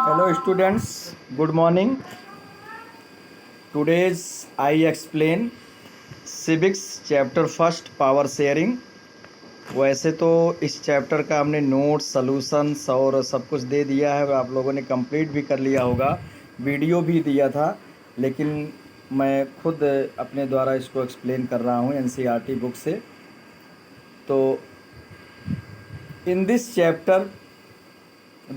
Hello students, good morning. Today's I explain civics chapter first power sharing. वैसे तो इस chapter का हमने नोट्स सॉल्यूशंस और सब कुछ दे दिया है, आप लोगों ने कंप्लीट भी कर लिया होगा, वीडियो भी दिया था, लेकिन मैं खुद अपने द्वारा इसको एक्सप्लेन कर रहा हूँ एनसीईआरटी बुक से। तो in this chapter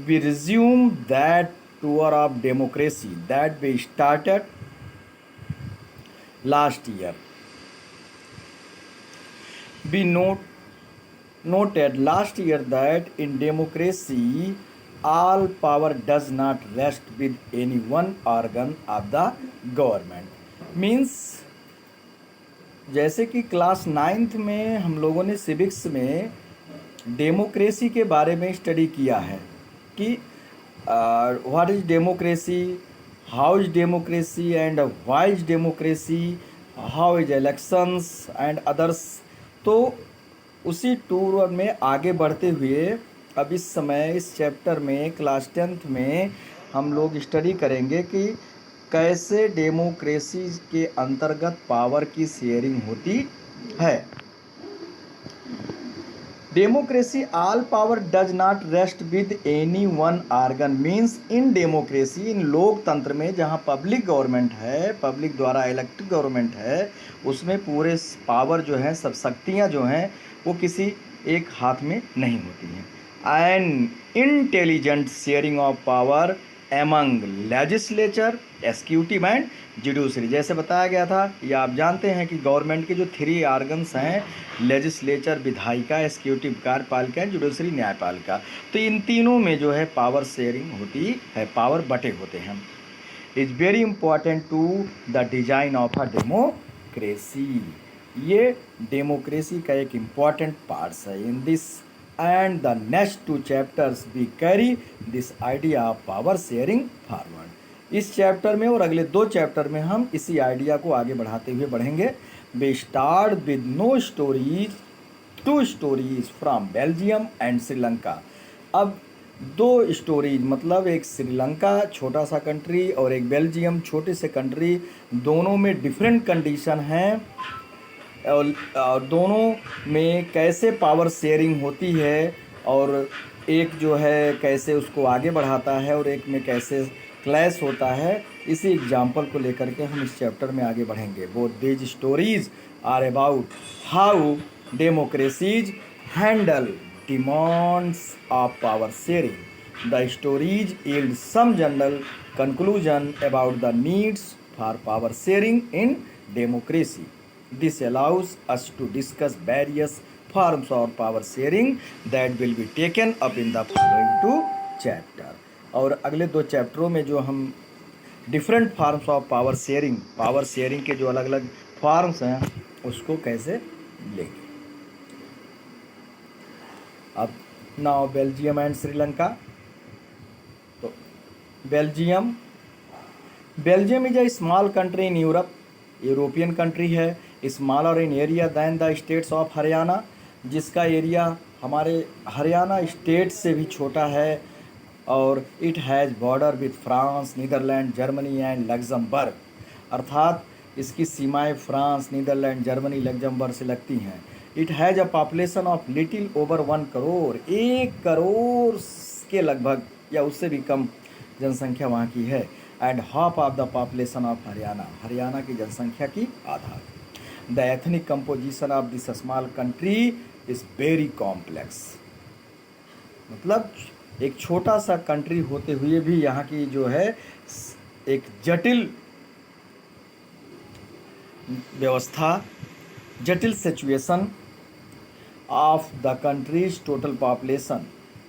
we resume that tour of democracy that we started last year. We noted last year that in democracy all power does not rest with any one organ of the government. Means जैसे कि class 9th में हम लोगों ने civics में democracy के बारे में स्टडी किया है कि what is democracy, how is democracy and why is democracy, how is elections and others. तो उसी टूर में आगे बढ़ते हुए अब इस समय इस चैप्टर में क्लास 10th में हम लोग स्टडी करेंगे कि कैसे डेमोक्रेसी के अंतर्गत पावर की शेयरिंग होती है। Democracy all power does not rest with any one organ. Means in democracy, in लोकतंत्र में जहाँ पब्लिक गवर्नमेंट है, पब्लिक द्वारा इलेक्टेड गवर्नमेंट है, उसमें पूरे पावर जो है, सब शक्तियाँ जो हैं वो किसी एक हाथ में नहीं होती हैं। And intelligent sharing of power among legislature, executive and judiciary. जैसे बताया गया था, ये आप जानते हैं कि गवर्नमेंट के जो 3 ऑर्गन्स हैं, लेजिस्लेचर विधायिका, एग्जीक्यूटिव कार्यपालिका, जुडिशरी न्यायपालिका, तो इन तीनों में जो है पावर शेयरिंग होती है, पावर बटे होते हैं। Is very important to the design of a democracy. ये डेमोक्रेसी का एक इम्पॉर्टेंट पार्ट्स है in this and the next 2 chapters we carry this idea of power sharing forward. इस चैप्टर में और अगले 2 चैप्टर में हम इसी आइडिया को आगे बढ़ाते हुए बढ़ेंगे। We start with 2 stories from Belgium and Sri Lanka. अब 2 स्टोरीज मतलब एक श्रीलंका छोटा सा कंट्री और एक बेल्जियम छोटे से कंट्री, दोनों में डिफरेंट कंडीशन हैं और दोनों में कैसे पावर शेयरिंग होती है, और एक जो है कैसे उसको आगे बढ़ाता है और एक में कैसे क्लैश होता है। इसी एग्जाम्पल को लेकर के हम इस चैप्टर में आगे बढ़ेंगे। Both these stories are about how democracies handle demands of power sharing. The stories yield some general conclusion about the needs for power sharing in democracy. This allows us to discuss various forms of power sharing that will be taken up in the following 2 chapter. और अगले 2 चैप्टरों में जो हम different forms of power sharing के जो अलग अलग forms हैं उसको कैसे लेंगे। अब नाउ बेल्जियम एंड श्रीलंका। तो Belgium is a small country in Europe, European country है, smaller in area than the states of Haryana, जिसका एरिया हमारे हरियाणा स्टेट से भी छोटा है, और it has border with France, Netherland, Germany and Luxembourg. अर्थात इसकी सीमाएं फ्रांस, नीदरलैंड, जर्मनी, लग्जमबर्ग से लगती हैं। It has a population of little over 1 crore, 1 crore के लगभग या उससे भी कम जनसंख्या वहाँ की है। And half of the population of Haryana की जनसंख्या की आधा। The ethnic composition of this small country is very complex. मतलब एक छोटा सा कंट्री होते हुए भी यहाँ की जो है एक जटिल व्यवस्था, जटिल situation of the countries total population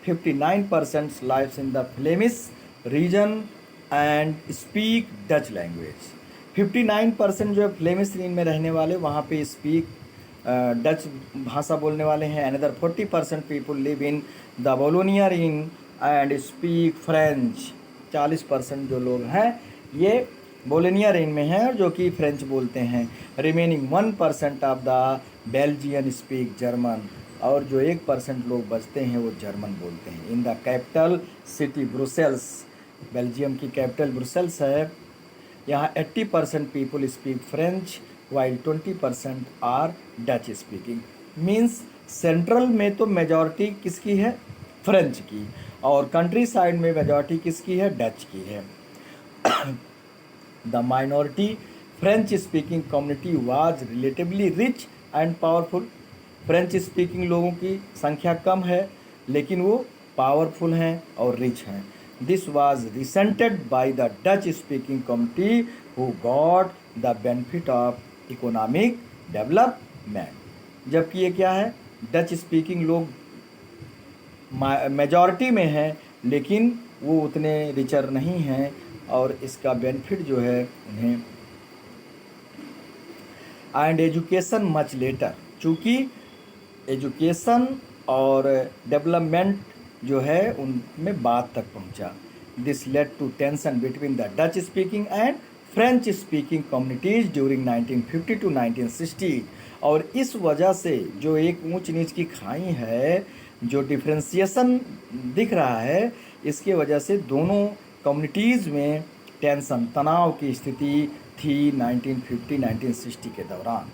59% lives in the Flemish region and speak Dutch language. 59% जो है फ्लेमिश रीजन में रहने वाले वहाँ पे स्पीक डच भाषा बोलने वाले हैं। Another 40% people live in the Wallonia region and speak French. 40% जो लोग हैं ये बोलोनिया रीजन में हैं और जो कि फ्रेंच बोलते हैं। Remaining 1% of the Belgian speak German, और जो 1% लोग बचते हैं वो जर्मन बोलते हैं। In the capital city Brussels Belgium की कैपिटल ब्रुसेल्स है। यहाँ 80% people speak French while 20% are Dutch speaking. Means central में तो मेजॉरिटी किसकी है, फ्रेंच की, और कंट्री साइड में मेजॉरिटी किसकी है, डच की है। The minority French speaking community was relatively rich and powerful. French speaking लोगों की संख्या कम है लेकिन वो पावरफुल हैं और रिच हैं। This was resented by the Dutch speaking community who got the benefit of economic development. जबकि ये क्या है, डच स्पीकिंग लोग मेजॉरिटी में हैं लेकिन वो उतने रिचर नहीं हैं और इसका बेनिफिट जो है उन्हें। एंड एजुकेशन मच लेटर, चूँकि एजुकेशन और डेवलपमेंट जो है उनमें बाद तक पहुंचा। This led to tension between the Dutch speaking and French speaking communities during 1950 to 1960। और इस वजह से जो एक ऊंच नीच की खाई है, जो डिफ्रेंसिएशन दिख रहा है, इसके वजह से दोनों कम्युनिटीज़ में टेंशन, तनाव की स्थिति थी 1950-1960 के दौरान।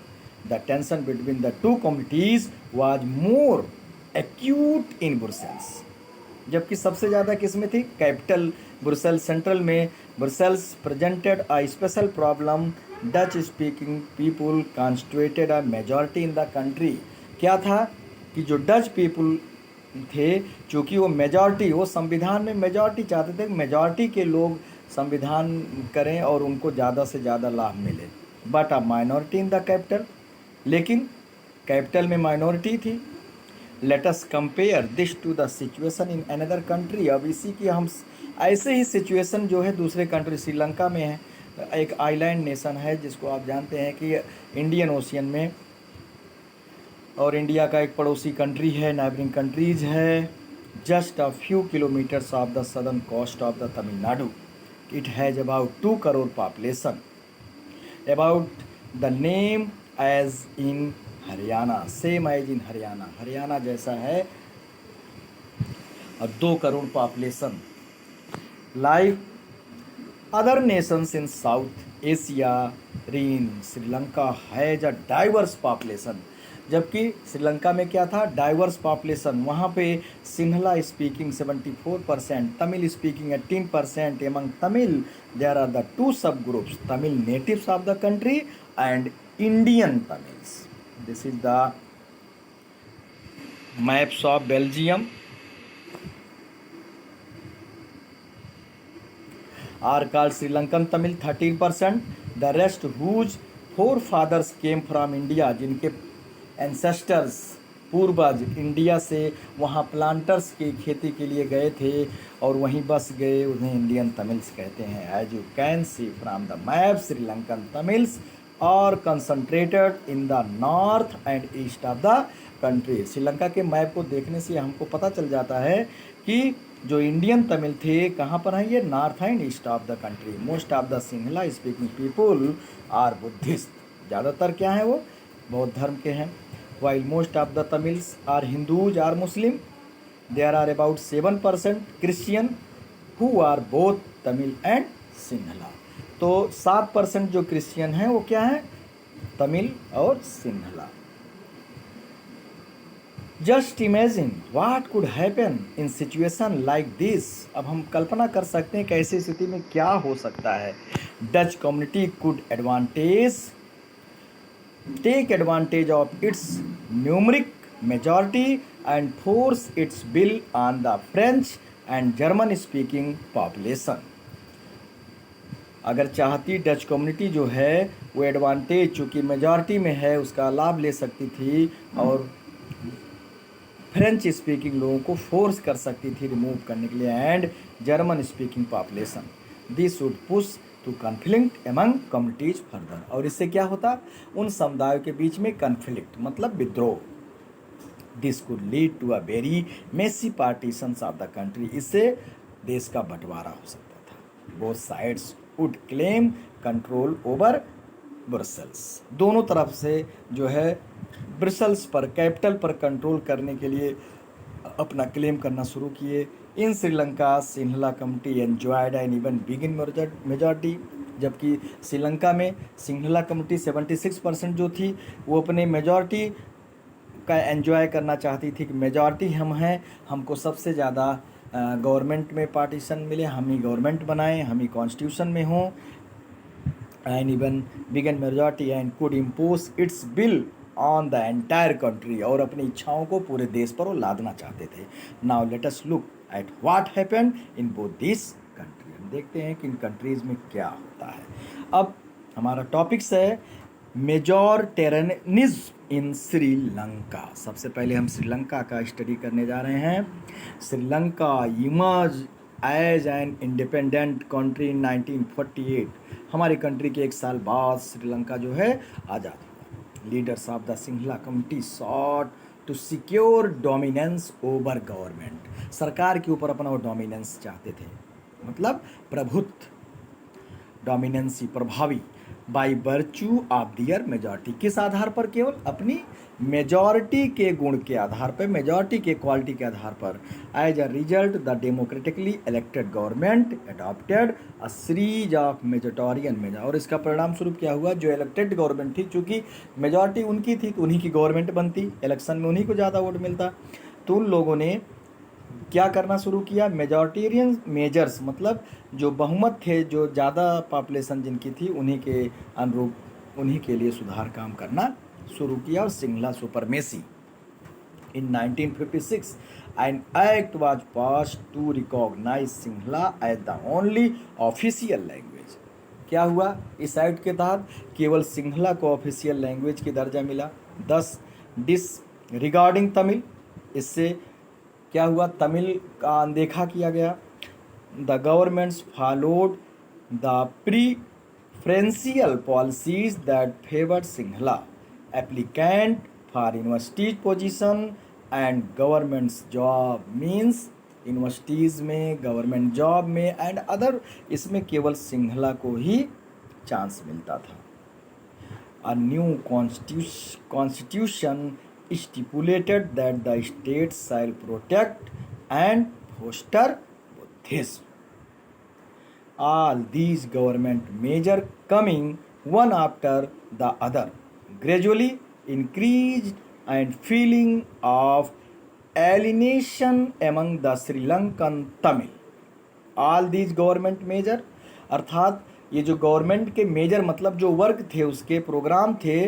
The tension between the to communities was more acute in Brussels. जबकि सबसे ज़्यादा किस में थी, कैपिटल ब्रुसेल्स सेंट्रल में। Brussels presented a special problem, Dutch speaking people constituted a majority in the country. क्या था कि जो डच पीपुल थे, चूँकि वो मेजॉरिटी, वो संविधान में मेजॉरिटी चाहते थे, मेजॉरिटी के लोग संविधान करें और उनको ज़्यादा से ज़्यादा लाभ मिले। But a minority in the capital, लेकिन कैपिटल में माइनॉरिटी थी। Let us compare this to the situation in another country. अब इसी की हम ऐसे ही सिचुएशन जो है दूसरे कंट्री, श्रीलंका में है। एक आइलैंड नेशन है जिसको आप जानते हैं कि इंडियन ओशियन में, और इंडिया का एक पड़ोसी कंट्री है, नाइबरिंग कंट्रीज है, just a few kilometers off the southern coast of the Tamil Nadu. It has about 2 crore population, about the name as in Haryana, same as in Haryana, Haryana जैसा है, और 2 crore population. Like other nations in South Asia, रीन Sri Lanka has a diverse population. जबकि श्रीलंका में क्या था, diverse population. वहाँ पे Sinhala speaking 74%, Tamil speaking 18%। Among Tamil there are the 2 सब groups, Tamil natives of the country and Indian Tamils. This is the maps of Belgium are called Sri Lankan Tamil 13%. The rest whose forefathers came from India, जिनके ancestors पूर्वज India से वहाँ planters की खेती के लिए गए थे और वहीं बस गए, उन्हें इंडियन तमिल्स कहते हैं। As you can see from the map, Sri Lankan Tamils are concentrated in the north and east of the country. Sri Lanka के मैप को देखने से हमको पता चल जाता है कि जो इंडियन तमिल थे कहाँ पर हैं, ये north and east of the country. Most of the Sinhala speaking people are Buddhist, ज़्यादातर क्या हैं वो बौद्ध धर्म के हैं। While most of the Tamils are Hindus or Muslim, there are about 7% Christian who are both Tamil and Sinhala. तो 7% जो क्रिश्चियन हैं वो क्या हैं, तमिल और Sinhala. Just imagine what could happen in situation like this. अब हम कल्पना कर सकते हैं कि ऐसी स्थिति में क्या हो सकता है। Dutch community could take advantage of its numeric majority and force its will on the French and German speaking population. अगर चाहती डच कम्युनिटी जो है वो एडवांटेज, चूँकि मेजॉरिटी में है, उसका लाभ ले सकती थी और फ्रेंच स्पीकिंग लोगों को फोर्स कर सकती थी रिमूव करने के लिए, and German speaking population. This would push to conflict among communities further. और इससे क्या होता, उन समुदायों के बीच में कन्फ्लिक्ट मतलब विद्रोह। This could lead to a very messy partitions of the country. इससे देश का बंटवारा हो सकता था। Both sides would claim control over Brussels. दोनों तरफ से जो है ब्रसेल्स पर, कैपिटल पर कंट्रोल करने के लिए अपना क्लेम करना शुरू किए। In Sri Lanka Sinhala community enjoyed an even bigger majority, जबकि श्रीलंका में सिंहला कमिटी 76% जो थी वो अपने मेजॉरिटी का एंजॉय करना चाहती थी कि मेजॉरिटी हम हैं, हमको सबसे ज़्यादा गवर्नमेंट में पार्टीशन मिले, हम ही गवर्नमेंट बनाएं, हम ही कॉन्स्टिट्यूशन में हों, and even began majority and could impose its will on the entire country, और अपनी इच्छाओं को पूरे देश पर वो लादना चाहते थे। Now let us look at what happened in both this country. हम देखते हैं कि इन कंट्रीज़ में क्या होता है। अब हमारा टॉपिक्स है मेजॉरिटेरियनिज्म इन श्रीलंका। सबसे पहले हम श्रीलंका का स्टडी करने जा रहे हैं। Sri Lanka emerge as an independent country in 1948। हमारी कंट्री के एक साल बाद श्रीलंका जो है आज़ाद हुआ। Leaders of the Sinhala committee sought to secure dominance over government. सरकार के ऊपर अपना वो डोमिनेंस चाहते थे, मतलब प्रभुत्व, डोमिनेंसी, प्रभावी, by virtue of their majority. किस आधार पर? केवल अपनी मेजॉरिटी के गुण के आधार पर, मेजॉरिटी के क्वालिटी के आधार पर। As a result the democratically elected government adopted a series of majoritarian major. और इसका परिणाम स्वरूप क्या हुआ? जो इलेक्टेड गवर्नमेंट थी, चूँकि मेजॉरिटी उनकी थी तो उन्हीं की गवर्नमेंट बनती, इलेक्शन में उन्हीं को ज़्यादा वोट मिलता, तो उन लोगों ने क्या करना शुरू किया? मेजॉरिटेरियन मेजर्स, मतलब जो बहुमत थे, जो ज़्यादा पॉपुलेशन जिनकी थी, उन्हीं के अनुरूप, उन्हीं के लिए सुधार काम करना शुरू किया। और Sinhala supremacy in 1956 an act was pass to recognize Sinhala as the only official language. क्या हुआ? इस एक्ट के तहत केवल सिंहला को ऑफिशियल लैंग्वेज की दर्जा मिला। 10 डिस रिगार्डिंग तमिल, इससे क्या हुआ? तमिल का अनदेखा किया गया। The governments followed the preferential policies that favoured Sinhala applicant for universities position and governments job. Means universities में, गवर्नमेंट जॉब में एंड अदर, इसमें केवल सिंहला को ही चांस मिलता था। A new constitution stipulated that the states shall protect and foster Buddhism. All these government measures coming one after the other gradually increased and feeling of alienation among the Sri Lankan Tamil. All these government measure, अर्थात ये जो government के major, मतलब जो work थे, उसके programme थे,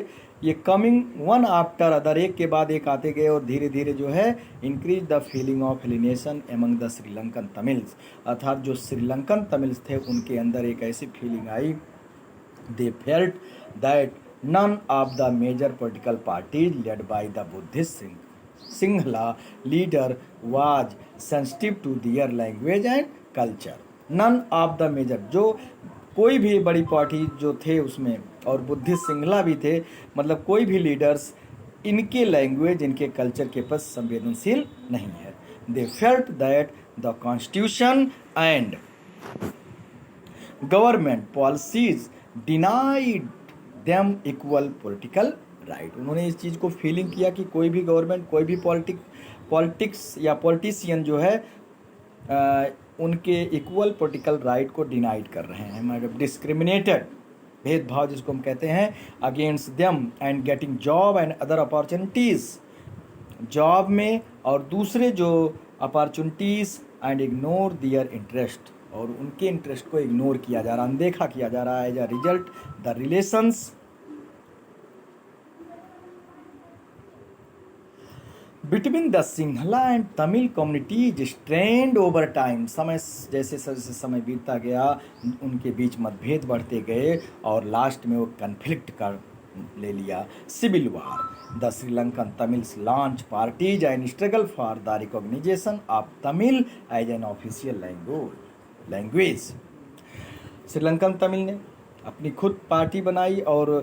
ये कमिंग वन आफ्टर अदर, एक के बाद एक आते गए और धीरे धीरे जो है increase the feeling of alienation among the Sri Lankan Tamils. अर्थात जो श्रीलंकन तमिल्स थे उनके अंदर एक ऐसी फीलिंग आई, they felt that none of the major political parties led by the Buddhist Sinhala leader was sensitive to their language and culture. None of the major, जो कोई भी बड़ी पार्टी जो थे उसमें, और बुद्धिस्ट सिंहला भी थे, मतलब कोई भी लीडर्स इनके लैंग्वेज, इनके कल्चर के प्रति संवेदनशील नहीं है। दे felt that the constitution and government policies denied them equal political right. उन्होंने इस चीज़ को फीलिंग किया कि कोई भी गवर्नमेंट, कोई भी पॉलिटिक्स या पॉलिटिशियन जो है उनके इक्वल पॉलिटिकल राइट को डिनाइड कर रहे हैं, मतलब डिस्क्रिमिनेटेड, भेदभाव जिसको हम कहते हैं, against them and getting job and other opportunities, job में और दूसरे जो opportunities, and ignore their interest, और उनके इंटरेस्ट को इग्नोर किया जा रहा, अनदेखा किया जा रहा है। As a result the relations between the Sinhala and Tamil communities strained over time. समय जैसे जैसे समय बीतता गया उनके बीच मतभेद बढ़ते गए और लास्ट में वो कन्फ्लिक्ट कर ले लिया, civil war. The Sri Lankan Tamils launch parties and struggle for the recognition of Tamil as an official language. Sri Lankan Tamil ने अपनी खुद पार्टी बनाई और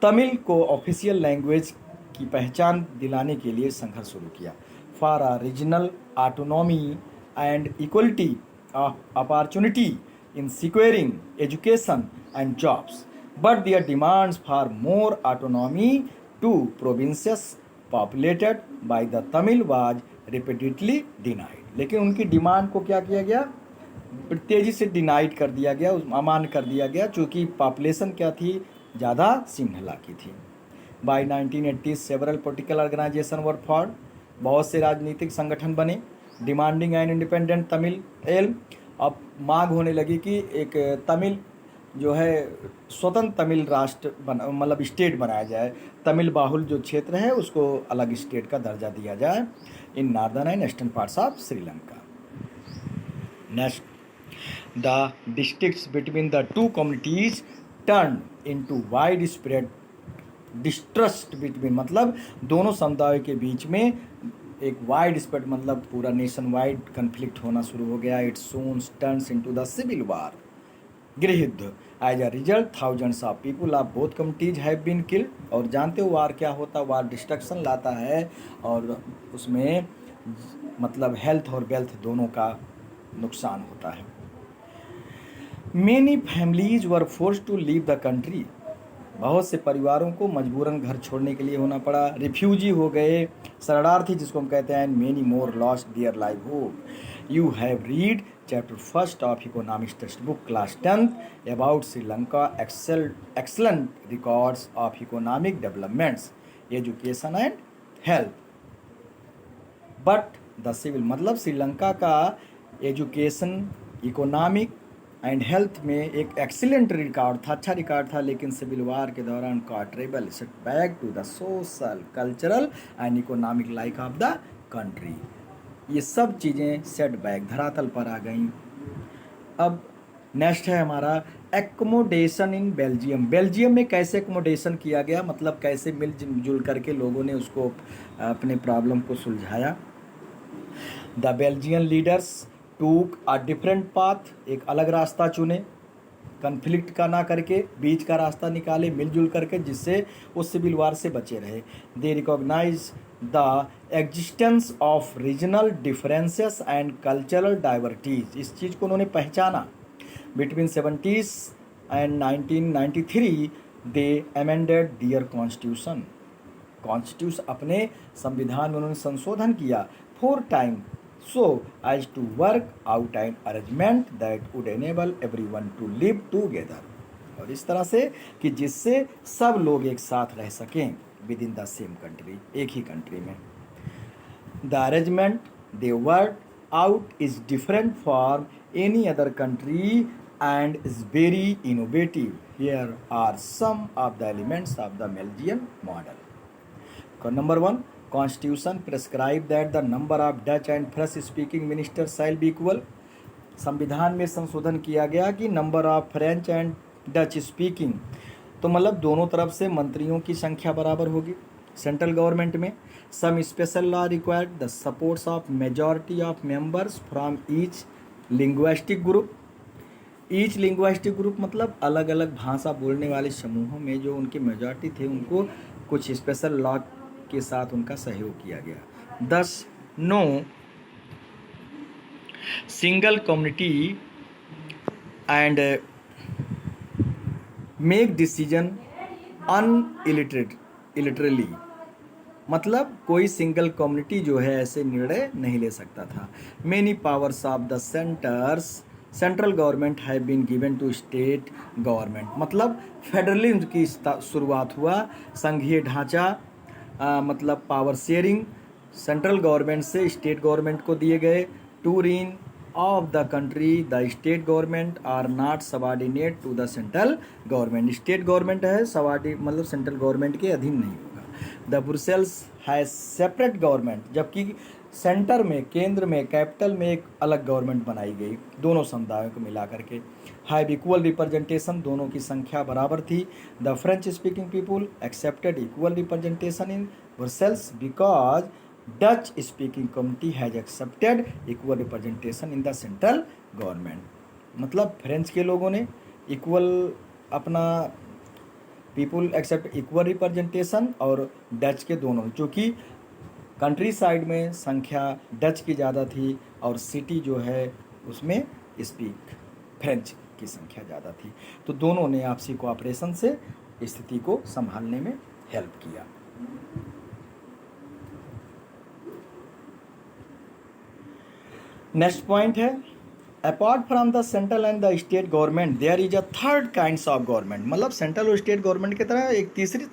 तमिल को ऑफिशियल लैंग्वेज की पहचान दिलाने के लिए संघर्ष शुरू किया। For a regional autonomy and equality of opportunity in securing education and jobs, but their demands for more autonomy to provinces populated by the Tamil was repeatedly denied. लेकिन उनकी डिमांड को क्या किया गया, तेज़ी से डिनाइड कर दिया गया, अमान्य कर दिया गया, चूँकि पॉपुलेशन क्या थी, ज़्यादा सिंहला की थी। By 1980 several political organisation were formed, बहुत से राजनीतिक संगठन बने, demanding an independent Tamil Eelam. अब मांग होने लगी कि एक तमिल जो है स्वतंत्र तमिल राष्ट्र मतलब स्टेट बनाया जाए, तमिल बाहुल जो क्षेत्र है उसको अलग स्टेट का दर्जा दिया जाए in northern and eastern parts of Sri Lanka. Next, the districts between the to communities turn into wide spread distrust between, मतलब दोनों समुदायों के बीच में एक वाइड स्प्रेड मतलब पूरा नेशन वाइड कन्फ्लिक्ट होना शुरू हो गया। It soon turns into the civil war, गृह युद्ध। As a result thousands of people of both communities have been killed. और जानते हो वार क्या होता है, वार डिस्ट्रक्शन लाता है और उसमें मतलब हेल्थ और वेल्थ दोनों का नुकसान होता है। Many families were forced to leave the country, बहुत से परिवारों को मजबूरन घर छोड़ने के लिए होना पड़ा, रिफ्यूजी हो गए, शरणार्थी जिसको हम कहते हैं, many more lost their livelihood. You have read chapter first of economics text book class 10th about Sri Lanka excellent records of economic developments, education and health. But the civil, मतलब श्रीलंका का एजुकेशन, इकोनॉमिक एंड हेल्थ में एक excellent record था, अच्छा record था, लेकिन civil war के दौरान considerable setback to the social cultural and economic life of the country. ये सब चीज़ें सेटबैक धरातल पर आ गईं। अब नेक्स्ट है हमारा एकोमोडेशन इन बेल्जियम। बेल्जियम में कैसे एकोमोडेशन किया गया, मतलब कैसे मिलजुल करके लोगों ने उसको अपने प्रॉब्लम को सुलझाया। द बेल्जियन लीडर्स टूक अ डिफरेंट पाथ, एक अलग रास्ता चुने, कन्फ्लिक्ट का ना करके बीच का रास्ता निकाले मिलजुल करके, जिससे वो सिविल वार से बचे रहे। They recognise the existence of regional differences and cultural diversities, इस चीज़ को उन्होंने पहचाना। Between 70s and 1993 they amended their constitution, अपने संविधान में उन्होंने संशोधन किया। 4 time so as to work out an arrangement that would enable everyone to live together, और इस तरह से कि जिससे सब लोग एक साथ रह सकें within the same country, एक ही कंट्री में। The arrangement they work out is different from any other country and is very innovative. Here are some of the elements of the Belgian model. Number 1, Constitution prescribe that the number of Dutch and French speaking ministers shall be equal। संविधान में संशोधन किया गया कि number of French and Dutch speaking, तो मतलब दोनों तरफ से मंत्रियों की संख्या बराबर होगी। सेंट्रल गवर्नमेंट में some special law required the supports of majority of members from each linguistic group. Each linguistic group मतलब अलग अलग भाषा बोलने वाले समूहों में जो उनके मेजॉरिटी थे उनको कुछ स्पेशल लॉ के साथ उनका सहयोग किया गया। 10 no single community and make decision unilaterally, मतलब कोई सिंगल कम्युनिटी जो है ऐसे निर्णय नहीं ले सकता था। Many powers of the central government have been given to state government, मतलब फेडरलिज्म की शुरुआत हुआ। संघीय ढांचा मतलब पावर शेयरिंग सेंट्रल गवर्नमेंट से स्टेट गवर्नमेंट को दिए गए। To reign of the country the state government are not subordinate to the central government, state government है मतलब सेंट्रल गवर्नमेंट के अधीन नहीं होगा। The Brussels has separate government, जबकि सेंटर में केंद्र में कैपिटल में एक अलग गवर्नमेंट बनाई गई दोनों समुदायों को मिला करके। हैव इक्वल रिप्रेजेंटेशन, दोनों की संख्या बराबर थी। The French speaking people accepted equal representation in Brussels because Dutch speaking community has accepted equal representation in the central government, मतलब फ्रेंच के लोगों ने इक्वल अपना पीपुल एक्सेप्ट इक्वल रिप्रेजेंटेशन और डच के दोनों, चूँकि कंट्री साइड में संख्या डच की ज़्यादा थी और सिटी जो है उसमें स्पीक फ्रेंच की संख्या ज़्यादा थी, तो दोनों ने आपसी कोऑपरेशन से स्थिति को संभालने में हेल्प किया। नेक्स्ट पॉइंट है, apart from the central and the state government there is a third kinds of government, मतलब सेंट्रल और स्टेट गवर्नमेंट की तरह एक तीसरी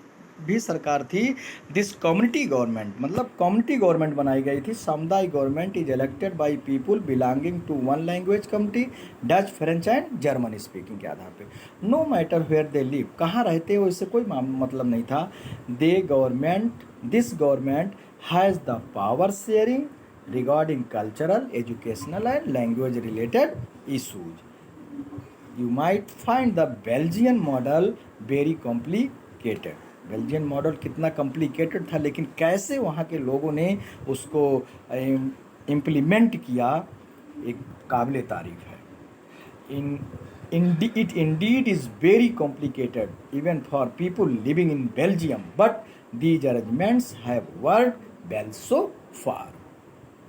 भी सरकार थी, दिस कम्युनिटी गवर्नमेंट, मतलब कम्युनिटी गवर्नमेंट बनाई गई थी। सामुदायिक government is elected by people belonging to one language community, Dutch, French and German speaking के आधार पे, no matter where they live, कहाँ रहते हो इससे कोई मतलब नहीं था। They government this government has the power sharing regarding cultural, educational and language related issues. You might find the Belgian model very complicated. Belgian model कितना कॉम्प्लिकेटेड था, लेकिन कैसे वहाँ के लोगों ने उसको इम्प्लीमेंट किया, एक काबिल तारीफ है। It indeed is very complicated even for people living in Belgium, but these arrangements have worked well so far.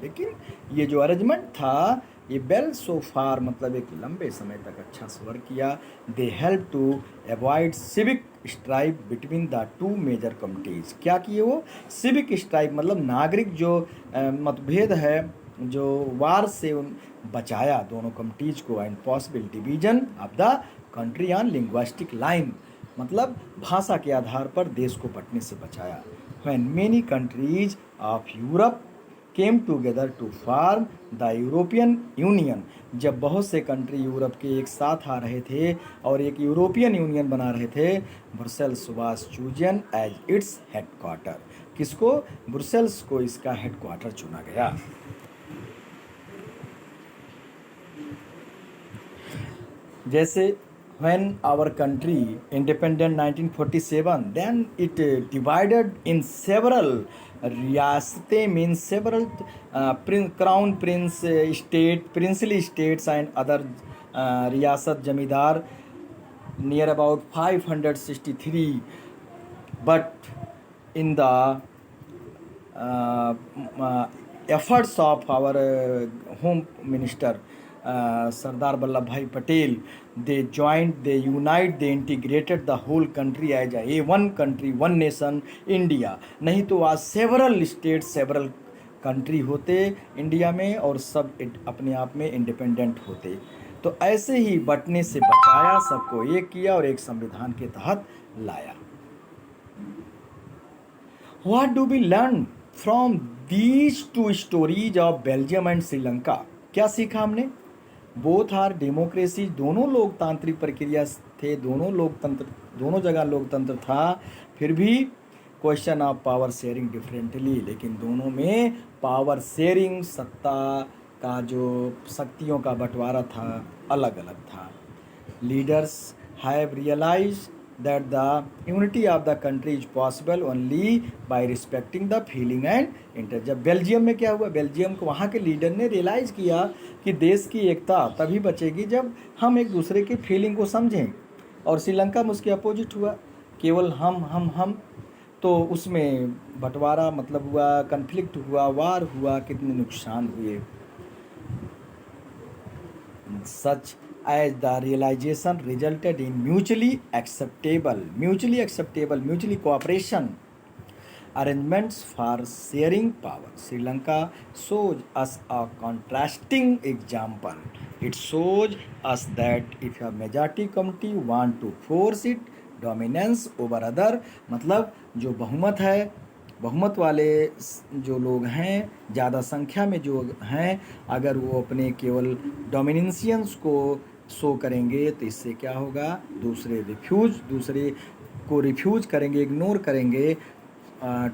लेकिन ये जो अरेंजमेंट था ये वेल सो फार मतलब एक लंबे समय तक अच्छा से वर्क किया। They help to avoid civic strike between the two major communities, क्या किए वो, सिविक स्ट्राइक मतलब नागरिक जो मतभेद है, जो वार से बचाया दोनों कम्युनिटीज़ को, and possible division of the country on linguistic line, मतलब भाषा के आधार पर देश को बंटने से बचाया। When many countries of Europe came together to form the European union, जब बहुत से कंट्री यूरोप के एक साथ आ रहे थे और एक यूरोपियन यूनियन बना रहे थे, Brussels was chosen as its headquarter, किसको, ब्रुसेल्स को इसका हेडक्वार्टर चुना गया। जैसे when our country independent 1947, then it divided in several riyasatein, means several crown prince state, princely states and other riyasat jamidar, near about 563, but in the efforts of our home minister Sardar Vallabhbhai Patel, they joined, they unite, they integrated the whole country as a one country, one nation, India. नहीं तो आज several states, several country होते India में और सब अपने आप में इंडिपेंडेंट होते। तो ऐसे ही बंटने से बचाया, सबको एक किया और एक संविधान के तहत लाया। What do we learn from these two stories of Belgium and Sri Lanka? क्या सीखा हमने? बोथ आर डेमोक्रेसी, दोनों लोकतांत्रिक प्रक्रिया थे, दोनों जगह लोकतंत्र था, फिर भी question of power sharing differently, लेकिन दोनों में पावर शेयरिंग, सत्ता का जो शक्तियों का बंटवारा था, अलग अलग था। Leaders have realise that the unity of the country is possible only by respecting the feeling and interest। जब बेल्जियम में क्या हुआ, बेल्जियम को वहाँ के लीडर ने रियलाइज़ किया कि देश की एकता तभी बचेगी जब हम एक दूसरे की फीलिंग को समझें, और श्रीलंका में उसके अपोजिट हुआ, केवल हम, तो उसमें बंटवारा मतलब हुआ, कन्फ्लिक्ट हुआ, वार हुआ, कितने नुकसान हुए। सच as the realization resulted in mutually cooperation arrangements for sharing power. Sri Lanka shows us a contrasting example. It shows us that if a majority community want to force its dominance over other, मतलब जो बहुमत है, बहुमत वाले जो लोग हैं, ज़्यादा संख्या में जो हैं, अगर वो अपने केवल डोमिनेंशियंस को शो करेंगे तो इससे क्या होगा, दूसरे को रिफ्यूज करेंगे, इग्नोर करेंगे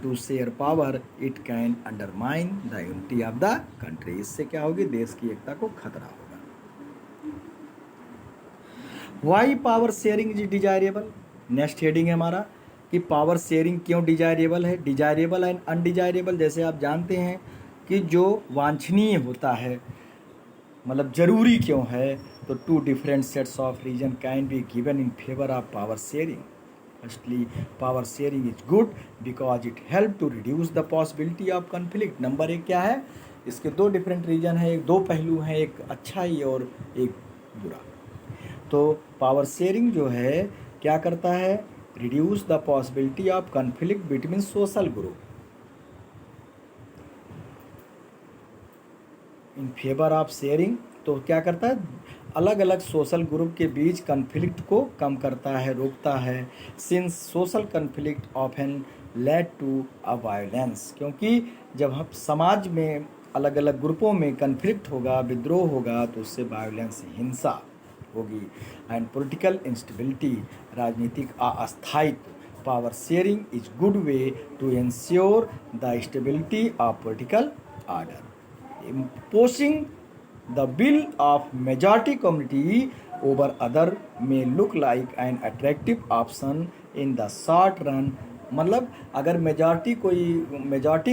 to share power, it can undermine the unity of the country. इससे क्या होगी, देश की एकता को खतरा होगा। Why power sharing is desirable, next heading है हमारा कि पावर शेयरिंग क्यों डिजायरेबल है। डिजायरेबल एंड अनडिजायरेबल, जैसे आप जानते हैं कि जो वांछनीय होता है मतलब ज़रूरी क्यों है, तो two different sets of reason can be given in favour of power sharing. Firstly power sharing is good because it help to reduce the possibility of conflict. Number एक क्या है, इसके दो डिफरेंट रीजन है, एक दो पहलू हैं, एक अच्छा ही और एक बुरा। तो पावर शेयरिंग जो है क्या करता है, reduce the possibility of conflict between social group. In favour of sharing, तो क्या करता है, अलग अलग सोशल ग्रुप के बीच कन्फ्लिक्ट को कम करता है, रोकता है। Since social conflict often led to a violence, क्योंकि जब हम समाज में अलग अलग ग्रुपों में कन्फ्लिक्ट होगा, विद्रोह होगा, तो उससे वायलेंस, हिंसा होगी। एंड पॉलिटिकल इंस्टेबिलिटी, राजनीतिक अस्थायित्व। Power sharing is good way to ensure the stability of political order. Imposing the will of majority community over other may look like an attractive option in the short run। मतलब अगर majority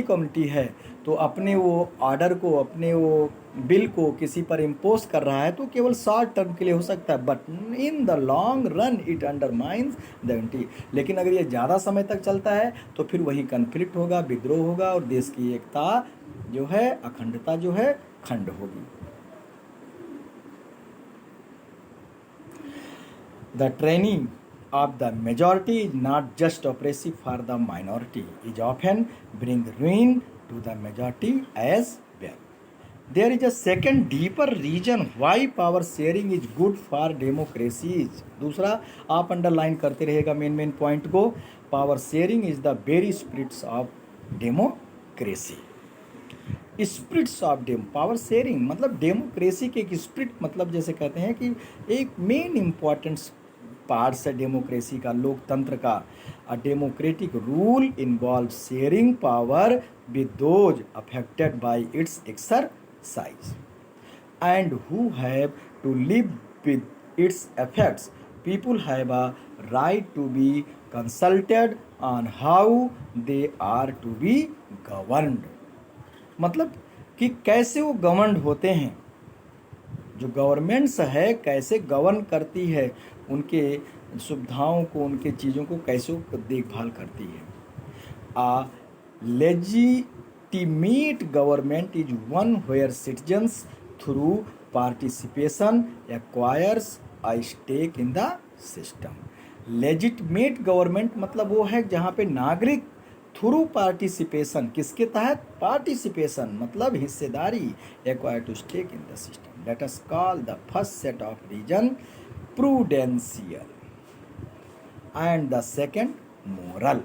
community है तो अपने वो order को, अपने वो bill को किसी पर इम्पोज कर रहा है तो केवल शॉर्ट टर्म के लिए हो सकता है, but in the long run it undermines the unity. लेकिन अगर ये ज़्यादा समय तक चलता है तो फिर वही कन्फ्लिक्ट होगा, विद्रोह होगा और देश की एकता जो है, अखंडता जो है, खंड होगी। The training of the majority is not just oppressive for the minority, is often bring ruin to the majority as well। There is a second deeper reason why power sharing is good for democracy। दूसरा आप underline करते रहेगा main point को, power sharing is the very spirits of democracy. Spirits of power sharing मतलब democracy के एक spirit, मतलब जैसे कहते हैं कि एक मेन इम्पॉर्टेंट पार्ट्स है डेमोक्रेसी का, लोकतंत्र का। A democratic rule involve sharing power with those affected by its exercise and who have to live with its effects. People have a right to be consulted on how they are to be governed. मतलब कि कैसे वो govern होते हैं, जो governments है कैसे govern करती है, उनके सुविधाओं को, उनके चीज़ों को कैसे देखभाल करती है। A legitimate government is one where citizens through participation acquires a stake in the system. Legitimate government मतलब वो है जहाँ पे नागरिक थ्रू पार्टिसिपेशन, किसके तहत, पार्टिसिपेशन मतलब हिस्सेदारी, acquire to stake in the system. Let us call the first set of reason prudential and the second moral.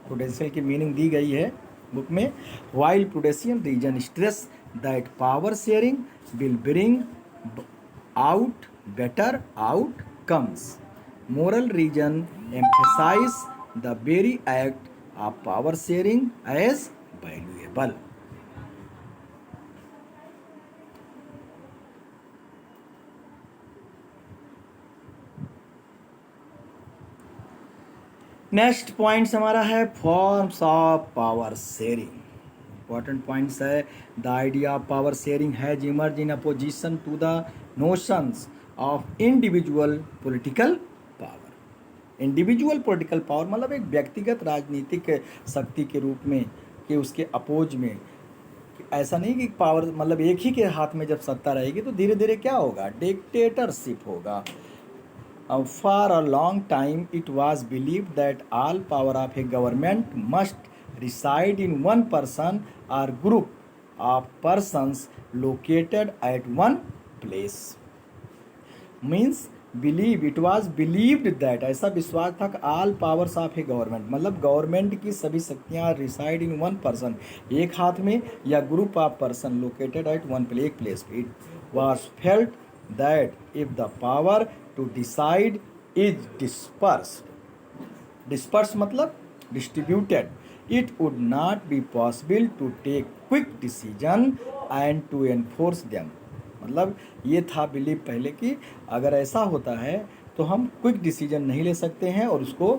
Prudential की मीनिंग दी गई है बुक में। While prudential reason stress that power sharing will bring out better outcomes, moral reason emphasise the very act of power sharing as valuable। Next points हमारा है forms of power sharing. Important points है। The idea of power sharing has emerge in opposition to the notions of individual political power. Individual political power मतलब एक व्यक्तिगत राजनीतिक शक्ति के रूप में, कि उसके अपोज में। ऐसा नहीं कि पावर मतलब एक ही के हाथ में जब सत्ता रहेगी तो धीरे धीरे क्या होगा, डिक्टेटरशिप होगा। For a long time it was believed that all power of a government must reside in one person or group of persons located at one place। Means it was believed that, ऐसा विश्वास था कि all powers of a government मतलब government की सभी शक्तियाँ reside in one person, एक हाथ में, या group of person located at one place, एक प्लेस पे। It was felt that if the power to decide is dispersed मतलब distributed, it would not be possible to take quick decision and to enforce them। मतलब ये था believe पहले कि अगर ऐसा होता है तो हम क्विक डिसीजन नहीं ले सकते हैं और उसको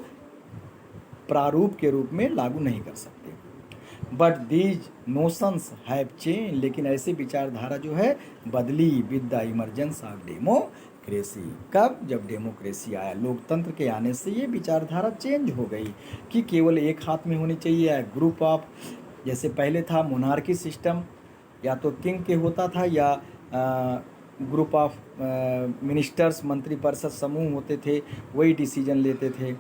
प्रारूप के रूप में लागू नहीं कर सकते। But these notions have change, लेकिन ऐसी विचारधारा जो है बदली with the emergence of democracy. कब, जब डेमोक्रेसी आया, लोकतंत्र के आने से ये विचारधारा चेंज हो गई कि केवल एक हाथ में होनी चाहिए, या ग्रुप ऑफ, जैसे पहले था मोनार्की सिस्टम, या तो किंग के होता था या ग्रुप ऑफ मिनिस्टर्स, मंत्री परिषद समूह होते थे, वही डिसीजन लेते थे।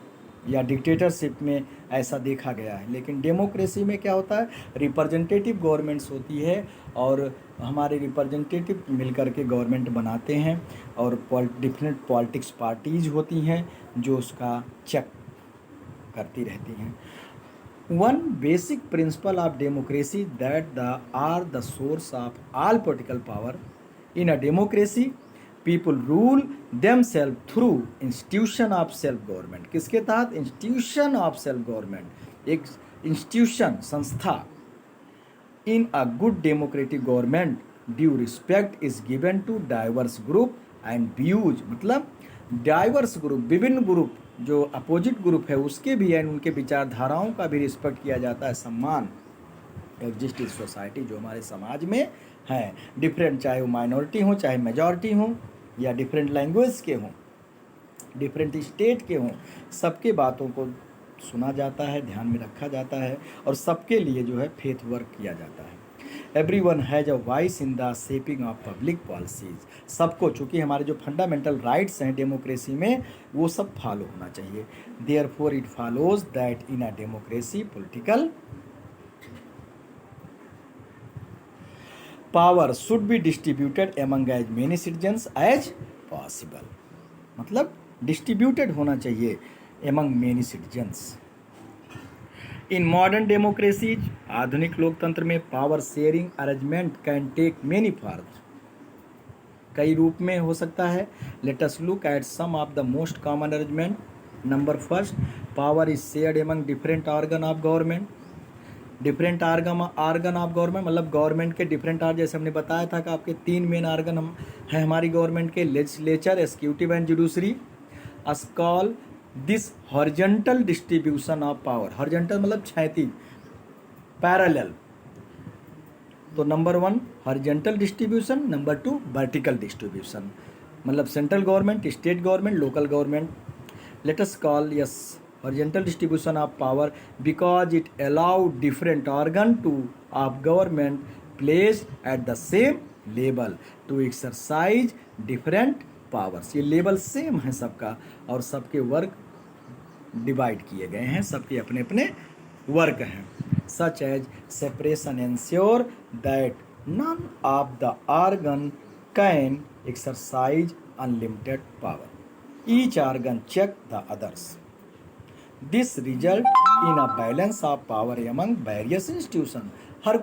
या डिक्टेटरशिप में ऐसा देखा गया है। लेकिन डेमोक्रेसी में क्या होता है, रिप्रेजेंटेटिव गवर्नमेंट्स होती है और हमारे रिप्रेजेंटेटिव मिलकर के गवर्नमेंट बनाते हैं और डिफरेंट पॉलिटिक्स पार्टीज होती हैं जो उसका चेक करती रहती हैं। One basic principle of democracy that the are the source of all political power in a democracy people rule themselves through institution of self government. किसके तहत, इंस्टीट्यूशन ऑफ सेल्फ गवर्नमेंट, एक इंस्टीट्यूशन संस्था। In a good democratic government due respect is given to diverse group and views, मतलब diverse group, विभिन्न group, जो opposite group है उसके भी एंड उनके विचारधाराओं का भी रिस्पेक्ट किया जाता है, सम्मान एग्जिस्ट इज सोसाइटी, जो हमारे समाज में है। डिफरेंट, चाहे वो माइनॉरिटी हो चाहे मेजॉरिटी हो या डिफरेंट लैंग्वेज के हों, डिफरेंट स्टेट के हों, सबके बातों को सुना जाता है, ध्यान में रखा जाता है और सबके लिए जो है फेथ वर्क किया जाता है। Everyone has a voice in the shaping of public policies. सबको, चूँकि हमारे जो फंडामेंटल राइट्स हैं डेमोक्रेसी में वो सब फॉलो होना चाहिए। Therefore it follows that in a democracy political power should be distributed among as many citizens as possible, मतलब डिस्ट्रीब्यूटेड होना चाहिए among many citizens. In modern democracies, आधुनिक लोकतंत्र में power sharing arrangement can take many forms, कई रूप में हो सकता है। Let us look at some of the most common arrangement. Number first, power is shared among different organ of government. Different argon of government मतलब government के different जैसे हमने बताया था कि आपके 3 मेन आर्गन हम हैं हमारी गवर्नमेंट के, legislature, executive and judiciary. Us call this horizontal distribution of power, horizontal मतलब क्षैतिज, पैरेलल। तो number 1 horizontal distribution, number 2 vertical distribution, मतलब central government, state government, local government. Let us call yes horizontal distribution of power because it allow different organ to of government placed at the same level to exercise different powers। ये level same है सबका और सबके work divide किए गए हैं, सबके अपने अपने वर्क हैं। Such as separation ensure that none of the organ can exercise unlimited power, each organ check the others. This result in a balance of power among various institution. हर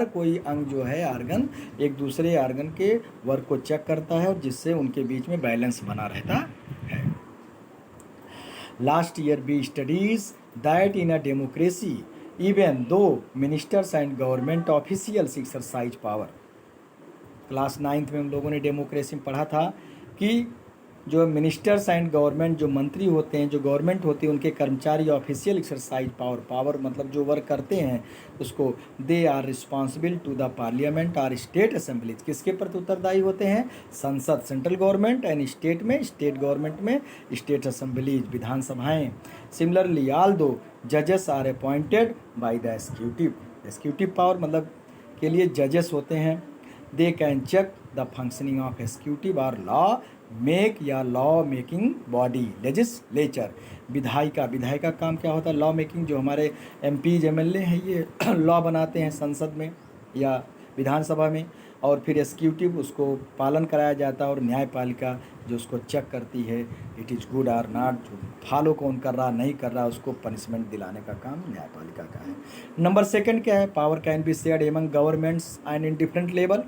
कोई अंग जो है आर्गन एक दूसरे आर्गन के work को check करता है और जिससे उनके बीच में बैलेंस बना रहता है। Last year we studies that in a democracy even though ministers and government officials exercise power. Class 9th में हम लोगों ने डेमोक्रेसी में पढ़ा था कि जो मिनिस्टर्स एंड गवर्नमेंट, जो मंत्री होते हैं, जो गवर्नमेंट होती है, उनके कर्मचारी ऑफिशियल एक्सरसाइज पावर मतलब जो वर्क करते हैं उसको, they are responsible to the parliament और स्टेट असेंबलीज। किसके प्रति उत्तरदायी होते हैं, संसद, सेंट्रल गवर्नमेंट, एंड स्टेट में, स्टेट गवर्नमेंट में स्टेट असेंबलीज, विधानसभाएँ। सिमिलरली ऑल दो जजेस are appointed by the executive power मतलब के लिए जजेस होते हैं। They can check the functioning of executive और लॉ मेक या लॉ मेकिंग बॉडी, लेजिस्लेचर। विधायिका काम क्या होता है, लॉ मेकिंग। जो हमारे MPs MLA हैं ये लॉ बनाते हैं संसद में या विधानसभा में, और फिर एग्जीक्यूटिव उसको पालन कराया जाता है और न्यायपालिका जो उसको चेक करती है इट इज़ गुड और नॉट, जो फॉलो कौन कर रहा नहीं कर रहा उसको पनिशमेंट दिलाने का काम न्यायपालिका का है। नंबर 2 क्या है, power can be shared among governments and in different level,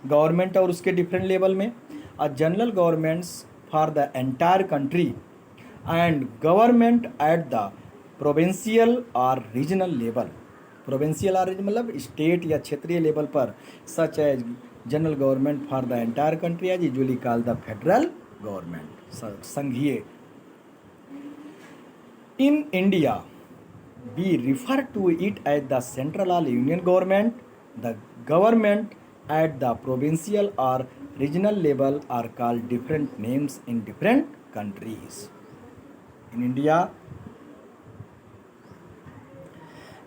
government और उसके डिफरेंट लेवल में। A general governments for the entire country and government at the provincial or regional level, provincial or मतलब state या क्षेत्रीय level पर, such as general government for the entire country as usually called the federal government, संघीय। In India we refer to it as the central or union government. The government at the provincial or regional level are called different names in different countries. In India,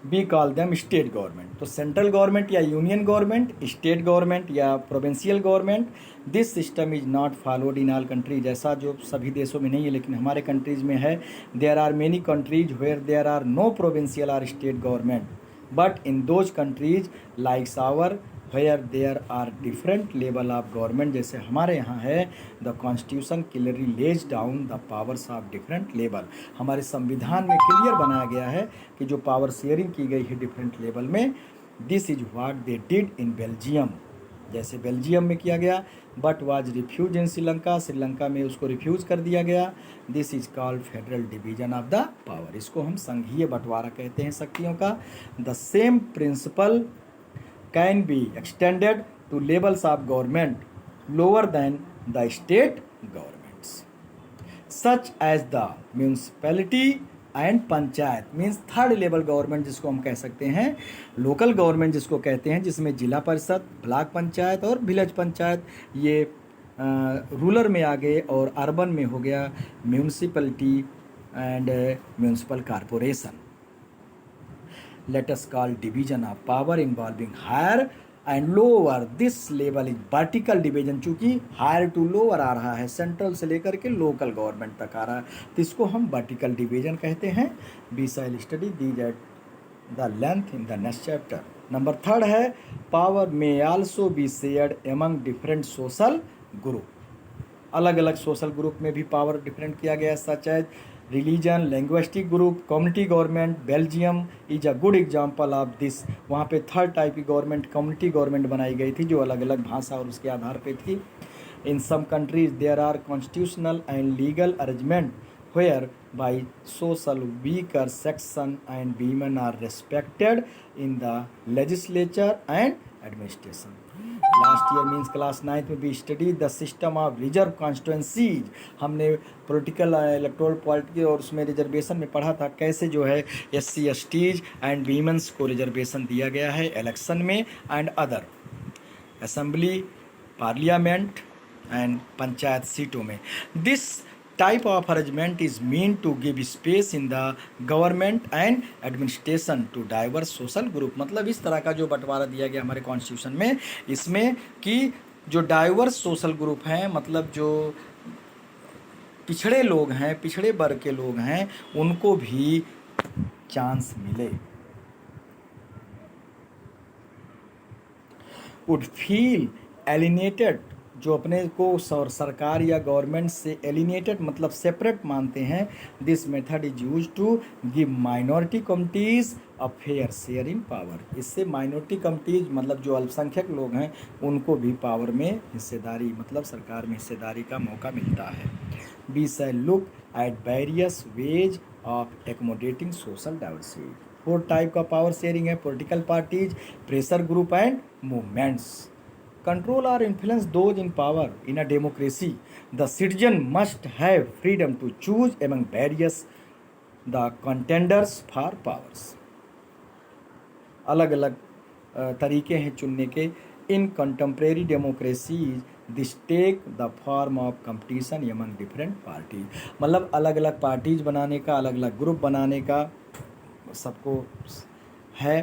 we call them state government. तो central government या union government, state government या provincial government, this system is not followed in all countries. ऐसा जो सभी देशों में नहीं है लेकिन हमारे कंट्रीज में है। There are many countries where there are no provincial और state government, but in those countries likes our where there are different level of government, जैसे हमारे यहाँ है, the constitution clearly lays down the powers of different level. हमारे संविधान में clear बनाया गया है कि जो पावर शेयरिंग की गई है डिफरेंट लेवल में, this is what they did in Belgium, जैसे बेल्जियम में किया गया, but was refuge in Sri Lanka, Sri Lanka में उसको रिफ्यूज कर दिया गया। This is called federal division of the power, इसको हम संघीय बंटवारा कहते हैं शक्तियों का। The same principle can be extended to levels of government lower than the state governments, such as the municipality and panchayat, means third level government जिसको हम कह सकते हैं, लोकल गवर्नमेंट जिसको कहते हैं, जिसमें जिला परिषद, ब्लॉक पंचायत और विलेज पंचायत ये रूरल में आ गए, और अर्बन में हो गया municipality and municipal corporation. Let us call division of power involving higher and lower. This level is vertical division, चूँकि higher to lower आ रहा है, सेंट्रल से लेकर के लोकल गवर्नमेंट तक आ रहा है, तो इसको हम वर्टिकल डिवीजन कहते हैं। We shall study these at the length in the next chapter. Number third है, power may also be shared among different social group. अलग अलग सोशल ग्रुप में भी पावर डिफरेंट किया गया है, such as religion, linguistic group, community government. Belgium is a good example of this. वहाँ पे थर्ड टाइप की गवर्नमेंट, कम्युनिटी गवर्नमेंट बनाई गई थी जो अलग अलग भाषा और उसके आधार पे थी। In some countries there are constitutional and legal arrangement where by social weaker section and women are respected in the legislature and administration. Last year means class 9th में भी study the system of reserve constituencies. हमने political electoral politics और उसमें reservation में पढ़ा था कैसे जो है SC STs एंड वीमेंस को रिजर्वेशन दिया गया है इलेक्शन में and other assembly, parliament and panchayat सीटों में। This type of arrangement is meant to give space in the government and administration to diverse social group। मतलब इस तरह का जो बंटवारा दिया गया हमारे कॉन्स्टिट्यूशन में, इसमें कि जो डाइवर्स सोशल ग्रुप हैं, मतलब जो पिछड़े लोग हैं, पिछड़े वर्ग के लोग हैं, उनको भी चांस मिले। would feel alienated, जो अपने को सरकार या गवर्नमेंट से एलिनेटेड मतलब सेपरेट मानते हैं। This method is use to give minority communities a fair share in power. इससे माइनॉरिटी कम्युनिटीज़ मतलब जो अल्पसंख्यक लोग हैं उनको भी पावर में हिस्सेदारी मतलब सरकार में हिस्सेदारी का मौका मिलता है। We shall look at various ways of accommodating social diversity. 4 type का पावर शेयरिंग है, political parties, pressure group and movements. Control or influence those in power. In a democracy, the citizen must have freedom to choose among various the contenders for powers. अलग अलग तरीके हैं चुनने के। In contemporary democracies, this take the form of competition among different parties. मतलब अलग अलग parties बनाने का, अलग अलग ग्रुप बनाने का सबको है।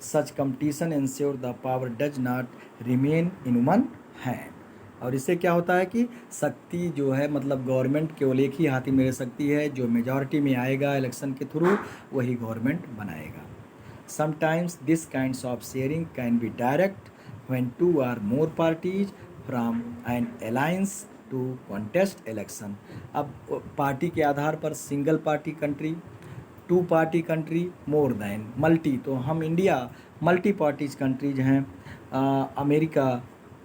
Such competition ensure the power does not remain in one hand। और इससे क्या होता है कि शक्ति जो है मतलब गवर्नमेंट केवल एक ही हाथ में रह सकती है, जो मेजॉरिटी में आएगा इलेक्शन के थ्रू वही गवर्नमेंट बनाएगा। Sometimes this kinds of sharing can be direct when 2 or more parties from an alliance to contest election। अब पार्टी के आधार पर single party country, 2 party country, more than multi, तो हम इंडिया मल्टी पार्टीज कंट्रीज हैं। America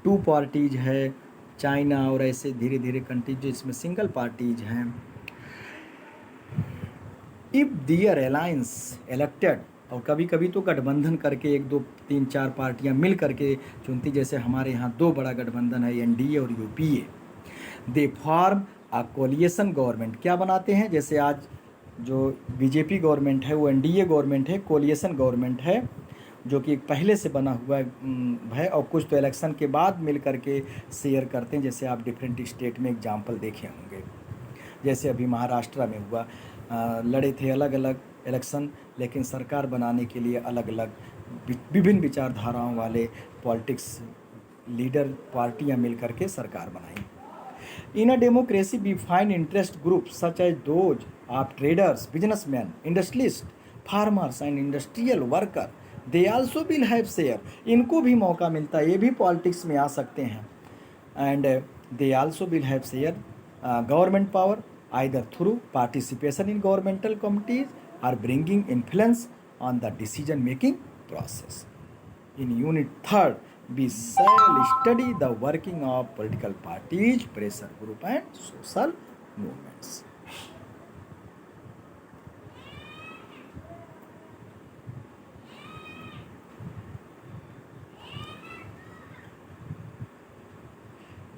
2 parties है, China और ऐसे धीरे धीरे कंट्रीज जो इसमें सिंगल पार्टीज हैं। इफ़ दियर अलायंस इलेक्टेड, और कभी कभी तो गठबंधन करके 1 2 3 4 पार्टियां मिल करके चुनती, जैसे हमारे यहाँ 2 बड़ा गठबंधन है NDA और UPA। They form a coalition government. क्या बनाते हैं, जैसे आज जो BJP गवर्नमेंट है वो NDA गवर्नमेंट है, कोलिएशन गवर्नमेंट है जो कि पहले से बना हुआ है, और कुछ तो इलेक्शन के बाद मिल करके शेयर करते हैं, जैसे आप डिफरेंट स्टेट में एग्जाम्पल देखे होंगे। जैसे अभी महाराष्ट्र में हुआ, लड़े थे अलग अलग इलेक्शन, लेकिन सरकार बनाने के लिए अलग अलग विभिन्न विचारधाराओं वाले पॉलिटिक्स लीडर पार्टियां मिलकर के सरकार बनाई। In a democracy, we find interest groups such as those of traders, businessmen, industrialists, farmers and industrial worker. They also will have share. इनको भी मौका मिलता है, ये भी पॉलिटिक्स में आ सकते हैं। And they also will have share government power either through participation in governmental committees or bringing influence on the decision making process. In Unit 3rd, we shall study the working of political parties, pressure group and social movements.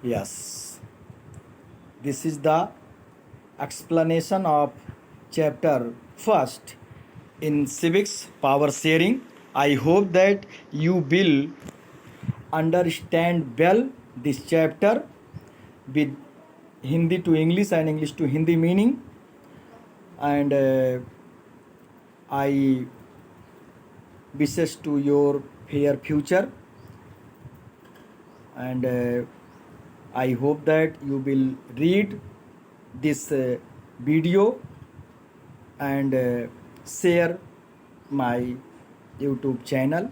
Yes, this is the explanation of chapter 1st in civics power sharing. I hope that you will understand well this chapter with Hindi to English and English to Hindi meaning, and I wishes to your fair future, and I hope that you will read this video and share my YouTube channel.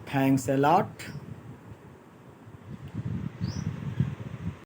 Thanks a lot.